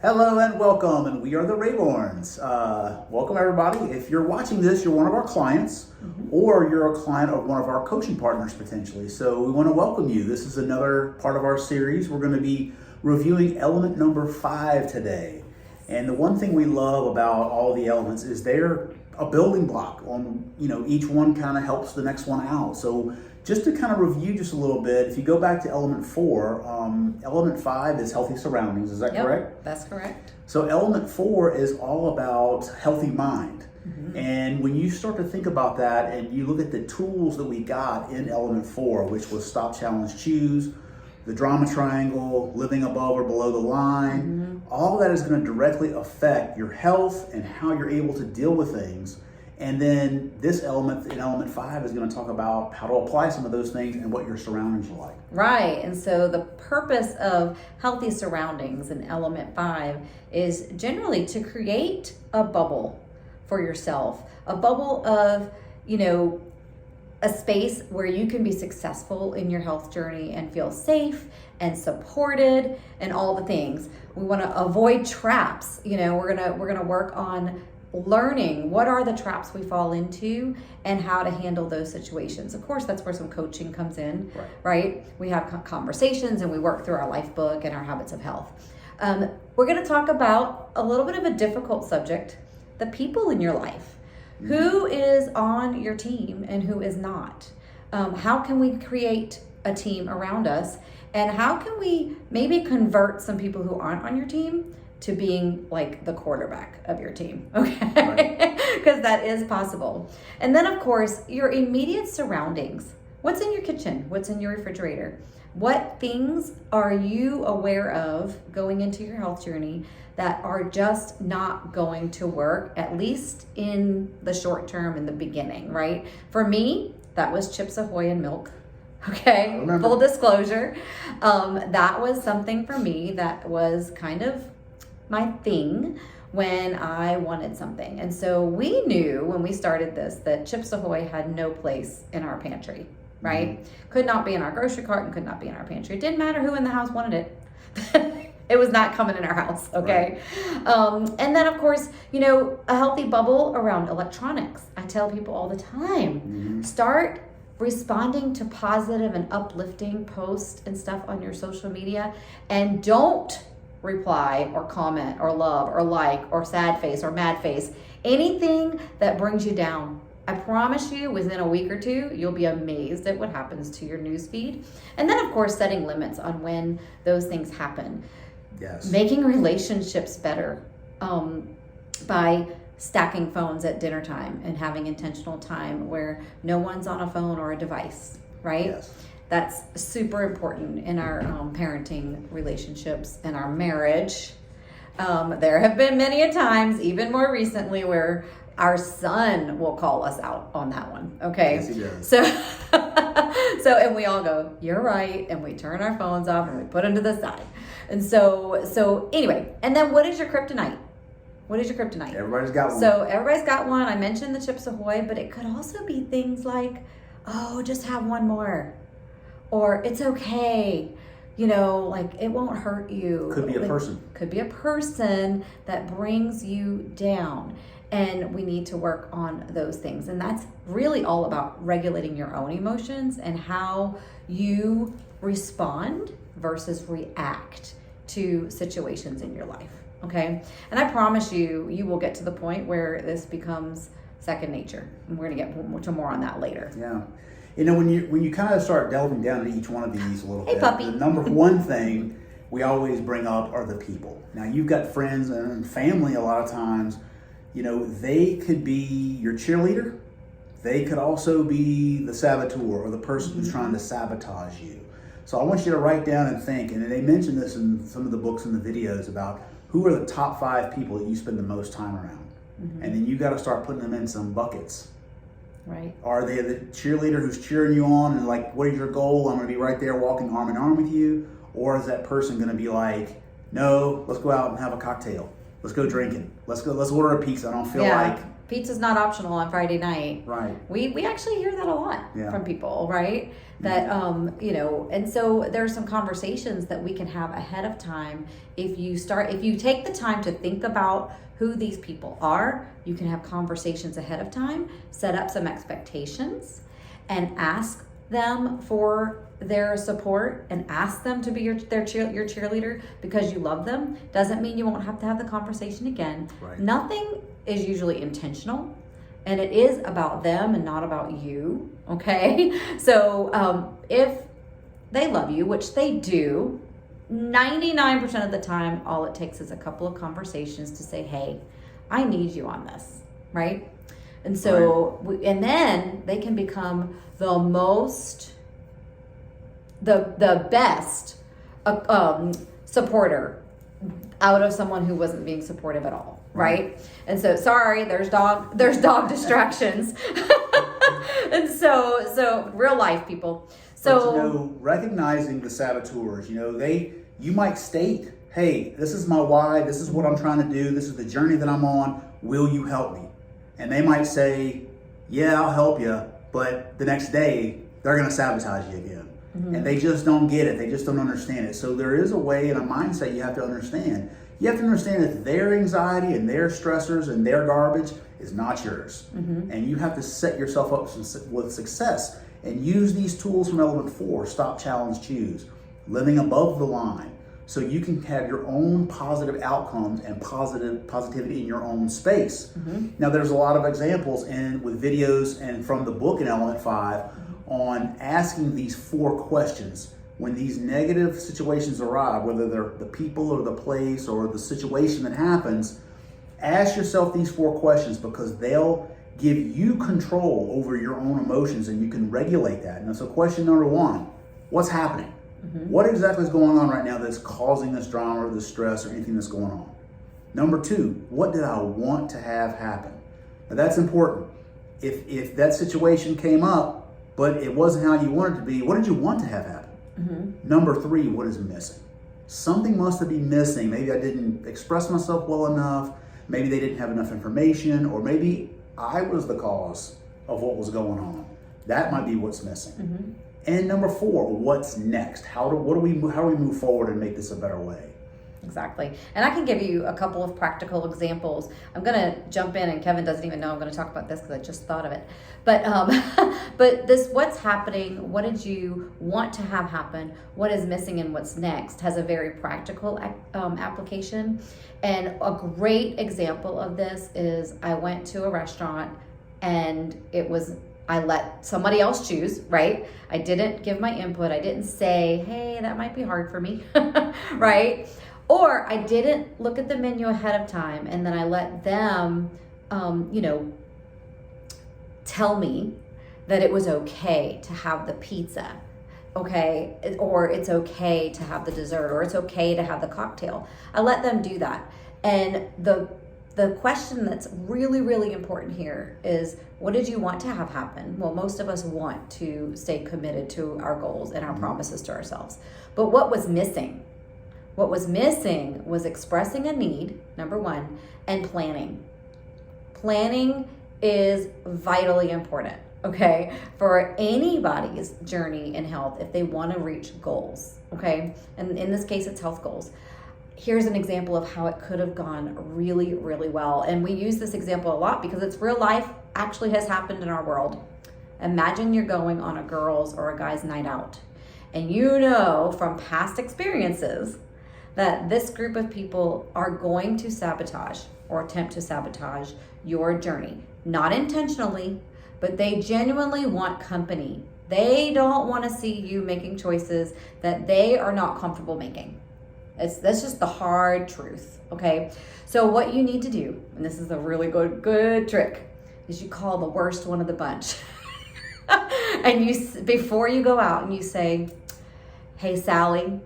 Hello and welcome, and we are the Raborns. Welcome everybody. If you're watching this, you're one of our clients, or you're a client of one of our coaching partners potentially. So we want to welcome you. This is another part of our series. We're going to be reviewing element number 5 today. And the one thing we love about all the elements is they're a building block on, each one kind of helps the next one out. So just to kind of review just a little bit, if you go back to element 4, element 5 is healthy surroundings. Is that correct? That's correct. So element 4 is all about healthy mind. And when you start to think about that and you look at the tools that we got in element 4, which was stop, challenge, choose, the drama triangle, living above or below the line, all that is going to directly affect your health and how you're able to deal with things. And then this element in element 5 is going to talk about how to apply some of those things and what your surroundings are like. Right. And so the purpose of healthy surroundings in element 5 is generally to create a bubble for yourself, a bubble of, a space where you can be successful in your health journey and feel safe and supported and all the things. We want to avoid traps. We're going to work on learning what are the traps we fall into and how to handle those situations. Of course, that's where some coaching comes in, right? We have conversations and we work through our life book and our habits of health. We're going to talk about a little bit of a difficult subject, the people in your life. Who is on your team and who is not? How can we create a team around us? And how can we maybe convert some people who aren't on your team to being like the quarterback of your team, okay? Because that is possible. And then, of course, your immediate surroundings. What's in your kitchen? What's in your refrigerator? What things are you aware of going into your health journey that are just not going to work, at least in the short term, in the beginning, right? For me, that was Chips Ahoy and milk. Okay, full disclosure. That was something for me that was kind of my thing when I wanted something. And so we knew when we started this that Chips Ahoy had no place in our pantry, right? Could not be in our grocery cart and could not be in our pantry. It didn't matter who in the house wanted it. It was not coming in our house, okay? And then, of course, a healthy bubble around electronics. I tell people all the time, start responding to positive and uplifting posts and stuff on your social media, and don't reply or comment or love or like or sad face or mad face, anything that brings you down. I promise you, within a week or two, you'll be amazed at what happens to your news feed. And then, of course, setting limits on when those things happen. Yes. Making relationships better by stacking phones at dinner time and having intentional time where no one's on a phone or a device, right? Yes. That's super important in our parenting relationships and our marriage. There have been many a times, even more recently, where our son will call us out on that one. Okay. Yes, he does. So, and we all go, "You're right," and we turn our phones off and we put them to the side. And so anyway, and then what is your kryptonite? What is your kryptonite? Everybody's got one. So everybody's got one. I mentioned the Chips Ahoy, but it could also be things like, "Oh, just have one more," or "It's okay." Like it won't hurt you. Could be a person. Could be a person that brings you down. And we need to work on those things. And that's really all about regulating your own emotions and how you respond versus react to situations in your life. Okay? And I promise you, you will get to the point where this becomes second nature. And we're going to get to more on that later. Yeah. When you kind of start delving down into each one of these a little bit, puppy. The number one thing we always bring up are the people. Now, you've got friends and family a lot of times. They could be your cheerleader. They could also be the saboteur or the person who's trying to sabotage you. So I want you to write down and think, and they mention this in some of the books and the videos about who are the top 5 people that you spend the most time around. And then you got to start putting them in some buckets. Right. Are they the cheerleader who's cheering you on and like, what is your goal? I'm going to be right there walking arm in arm with you. Or is that person going to be like, no, let's go out and have a cocktail. Let's go drinking. Let's order a pizza. I don't feel like pizza's not optional on Friday night. Right. We actually hear that a lot from people, right? That, you know, and so there's some conversations that we can have ahead of time. If you take the time to think about who these people are, you can have conversations ahead of time, set up some expectations, and ask them for their support and ask them to be your cheerleader because you love them. Doesn't mean you won't have to have the conversation again. Right. Nothing is usually intentional, and it is about them and not about you, okay? So if they love you, which they do, 99% of the time, all it takes is a couple of conversations to say, hey, I need you on this, right? And so, and then they can become the best supporter out of someone who wasn't being supportive at all, right? And so, sorry, there's dog distractions. And so real life people. So, but, you know, recognizing the saboteurs, you know, you might state, hey, this is my why, this is what I'm trying to do, this is the journey that I'm on, will you help me? And they might say, yeah, I'll help you, but the next day, they're going to sabotage you again. Mm-hmm. And they just don't get it. They just don't understand it. So there is a way and a mindset you have to understand. You have to understand that their anxiety and their stressors and their garbage is not yours. Mm-hmm. And you have to set yourself up with success and use these tools from Element 4, Stop, Challenge, Choose, living above the line, so you can have your own positive outcomes and positivity in your own space. Mm-hmm. Now, there's a lot of examples with videos and from the book in Element 5 on asking these 4 questions. When these negative situations arrive, whether they're the people or the place or the situation that happens, ask yourself these 4 questions because they'll give you control over your own emotions and you can regulate that. And so question number 1, what's happening? Mm-hmm. What exactly is going on right now that's causing this drama or this stress or anything that's going on? Number 2, what did I want to have happen? Now that's important. If that situation came up, but it wasn't how you wanted it to be, what did you want to have happen? Mm-hmm. Number 3, what is missing? Something must have been missing. Maybe I didn't express myself well enough. Maybe they didn't have enough information, or maybe I was the cause of what was going on. That might be what's missing. Mm-hmm. And number 4, what's next? How do we move forward and make this a better way? Exactly. And I can give you a couple of practical examples. I'm going to jump in, and Kevin doesn't even know I'm going to talk about this because I just thought of it. But but this, what's happening, what did you want to have happen, what is missing, and what's next has a very practical application. And a great example of this is I went to a restaurant and I let somebody else choose, right? I didn't give my input. I didn't say, hey, that might be hard for me, right? Or I didn't look at the menu ahead of time and then I let them, tell me that it was okay to have the pizza, okay? Or it's okay to have the dessert, or it's okay to have the cocktail. I let them do that. And the question that's really, really important here is, what did you want to have happen? Well, most of us want to stay committed to our goals and our promises to ourselves. But what was missing? What was missing was expressing a need, number 1, and planning. Planning is vitally important, okay, for anybody's journey in health if they want to reach goals, okay? And in this case, it's health goals. Here's an example of how it could have gone really, really well. And we use this example a lot because it's real life, actually has happened in our world. Imagine you're going on a girl's or a guy's night out. And you know from past experiences that this group of people are going to sabotage or attempt to sabotage your journey. Not intentionally, but they genuinely want company. They don't want to see you making choices that they are not comfortable making. That's just the hard truth, okay? So what you need to do, and this is a really good trick, is you call the worst one of the bunch. And before you go out and you say, hey, Sally,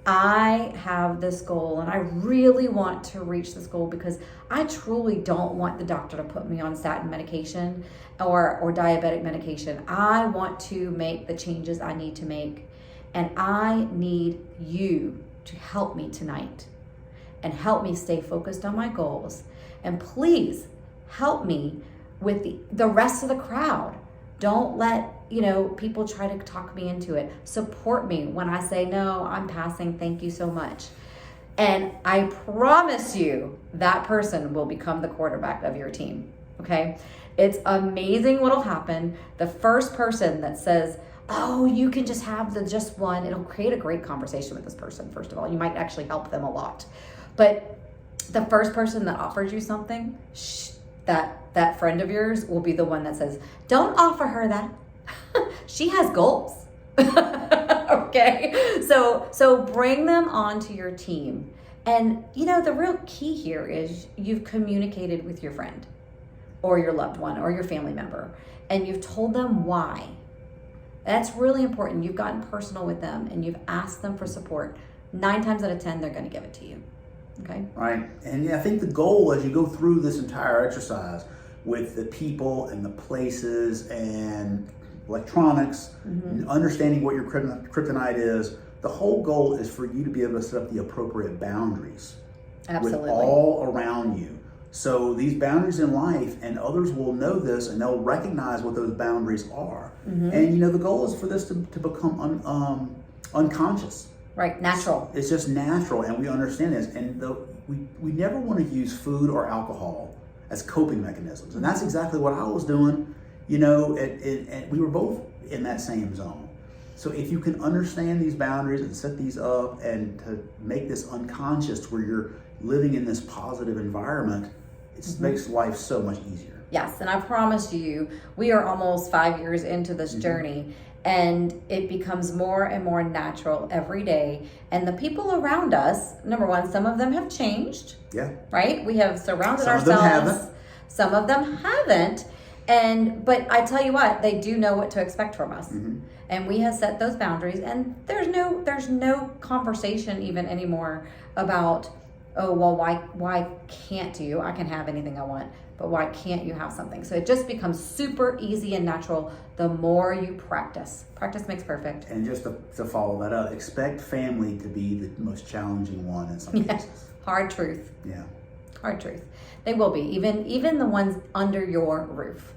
I have this goal and I really want to reach this goal because I truly don't want the doctor to put me on statin medication or diabetic medication. I want to make the changes I need to make, and I need you to help me tonight and help me stay focused on my goals. And please help me with the rest of the crowd. Don't let, people try to talk me into it. Support me when I say, no, I'm passing. Thank you so much. And I promise you that person will become the quarterback of your team. Okay. It's amazing what'll happen. The first person that says, oh, you can just have the just one, it'll create a great conversation with this person. First of all, you might actually help them a lot. But the first person that offers you something, that friend of yours will be the one that says, don't offer her that. She has goals. Okay. So bring them onto your team. And the real key here is you've communicated with your friend or your loved one or your family member, and you've told them why. That's really important. You've gotten personal with them and you've asked them for support. 9 times out of 10, they're going to give it to you. Okay. Right. And I think the goal as you go through this entire exercise with the people and the places and electronics, and understanding what your kryptonite is, the whole goal is for you to be able to set up the appropriate boundaries. Absolutely. With all around you. So these boundaries in life, and others will know this and they'll recognize what those boundaries are. And the goal is for this to become unconscious. Right, natural. It's just natural, and we understand this. And we never want to use food or alcohol as coping mechanisms. And that's exactly what I was doing, and we were both in that same zone. So if you can understand these boundaries and set these up and to make this unconscious where you're living in this positive environment, it makes life so much easier. Yes, and I promise you, we are almost 5 years into this journey, and it becomes more and more natural every day. And the people around us, number one, some of them have changed. Yeah. Right? We have surrounded Some of them ourselves. haven't. Some of them haven't. But I tell you what, they do know what to expect from us. And we have set those boundaries, and there's no conversation even anymore about, oh, well, why can't you? I can have anything I want, but why can't you have something? So it just becomes super easy and natural the more you practice. Practice makes perfect. And just to follow that up, expect family to be the most challenging one in some cases. Hard truth. Yeah. Hard truth. They will be, even the ones under your roof.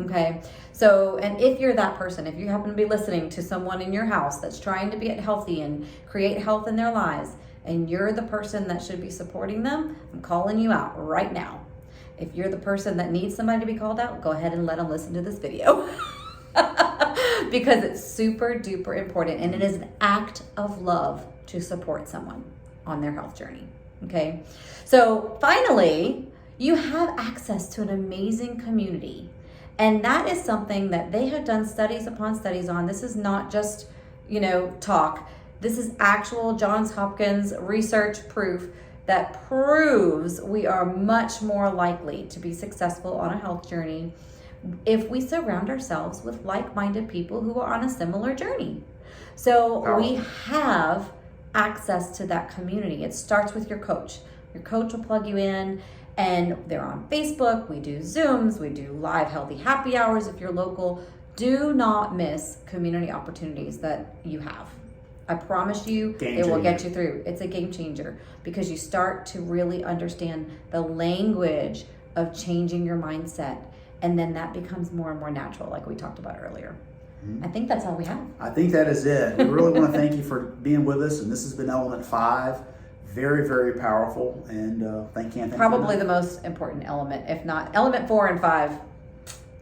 Okay. So, and if you're that person, if you happen to be listening to someone in your house that's trying to get healthy and create health in their lives, and you're the person that should be supporting them, I'm calling you out right now. If you're the person that needs somebody to be called out, go ahead and let them listen to this video. Because it's super duper important, and it is an act of love to support someone on their health journey. Okay. So finally, you have access to an amazing community. And that is something that they have done studies upon studies on. This is not just, talk. This is actual Johns Hopkins research proof that proves we are much more likely to be successful on a health journey if we surround ourselves with like-minded people who are on a similar journey. So we have access to that community. It starts with your coach. Your coach will plug you in. And they're on Facebook. We do Zooms. We do live healthy happy hours if you're local. Do not miss community opportunities that you have. I promise you, it will get you through. It's a game changer because you start to really understand the language of changing your mindset. And then that becomes more and more natural, like we talked about earlier. I think that's all we have. I think that is it. We really want to thank you for being with us. And this has been element 5. Very, very powerful, and thank you. Probably the most important element, if not element 4 and 5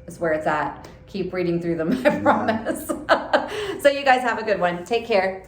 is where it's at. Keep reading through them, I promise. So you guys have a good one. Take care.